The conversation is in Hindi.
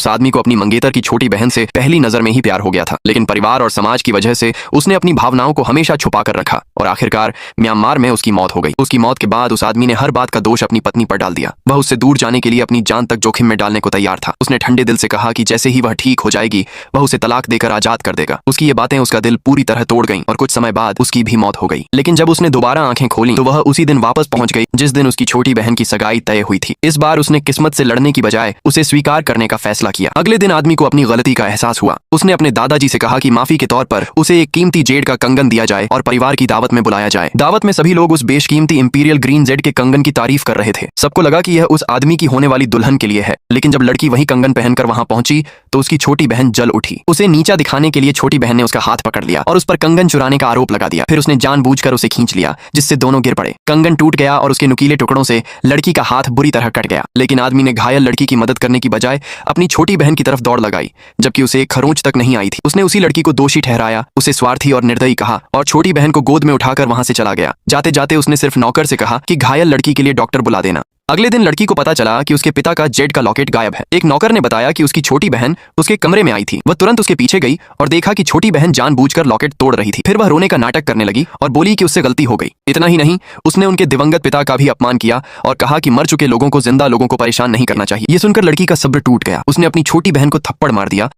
उस आदमी को अपनी मंगेतर की छोटी बहन से पहली नजर में ही प्यार हो गया था, लेकिन परिवार और समाज की वजह से उसने अपनी भावनाओं को हमेशा छुपा कर रखा और आखिरकार म्यांमार में उसकी मौत हो गई। उसकी मौत के बाद उस आदमी ने हर बात का दोष अपनी पत्नी पर डाल दिया। वह उससे दूर जाने के लिए अपनी जान तक जोखिम में डालने को तैयार था। उसने ठंडे दिल से कहा कि जैसे ही वह ठीक हो जाएगी वह उसे तलाक देकर आजाद कर देगा। उसकी ये बातें उसका दिल पूरी तरह तोड़ गईं और कुछ समय बाद उसकी भी मौत हो गई। लेकिन जब उसने दोबारा आंखें खोली तो वह उसी दिन वापस पहुंच गई जिस दिन उसकी छोटी बहन की सगाई तय हुई थी। इस बार उसने किस्मत से लड़ने की बजाय उसे स्वीकार करने का फैसला किया। अगले दिन आदमी को अपनी गलती का एहसास हुआ। उसने अपने दादाजी से कहा कि माफी के तौर पर उसे एक कीमती जेड का कंगन दिया जाए और परिवार की दावत में बुलाया जाए। दावत में सभी लोग उस बेशकीमती इंपीरियल ग्रीन जेड के कंगन की तारीफ कर रहे थे। सबको लगा कि यह उस आदमी की होने वाली दुल्हन के लिए है। लेकिन जब लड़की वही कंगन पहनकर वहां पहुंची तो उसकी छोटी बहन जल उठी। उसे नीचा दिखाने के लिए छोटी बहन ने उसका हाथ पकड़ लिया और उस पर कंगन चुराने का आरोप लगा दिया। फिर उसने जानबूझकर उसे खींच लिया जिससे दोनों गिर पड़े। कंगन टूट गया और उसके नुकीले टुकड़ों से लड़की का हाथ बुरी तरह कट गया। लेकिन आदमी ने घायल लड़की की मदद करने की बजाय अपनी छोटी बहन की तरफ दौड़ लगाई, जबकि उसे एक खरोंच तक नहीं आई थी। उसने उसी लड़की को दोषी ठहराया, उसे स्वार्थी और निर्दयी कहा और छोटी बहन को गोद में उठाकर वहां से चला गया। जाते जाते उसने सिर्फ नौकर से कहा कि घायल लड़की के लिए डॉक्टर बुला देना। अगले दिन लड़की को पता चला कि उसके पिता का जेड का लॉकेट गायब है। एक नौकर ने बताया कि उसकी छोटी बहन उसके कमरे में आई थी। वह तुरंत उसके पीछे गई और देखा कि छोटी बहन जानबूझकर लॉकेट तोड़ रही थी। फिर वह रोने का नाटक करने लगी और बोली कि उससे गलती हो गई। इतना ही नहीं, उसने उनके दिवंगत पिता का भी अपमान किया और कहा कि मर चुके लोगों को जिंदा लोगों को परेशान नहीं करना चाहिए। ये सुनकर लड़की का सब्र टूट गया। उसने अपनी छोटी बहन को थप्पड़ मार दिया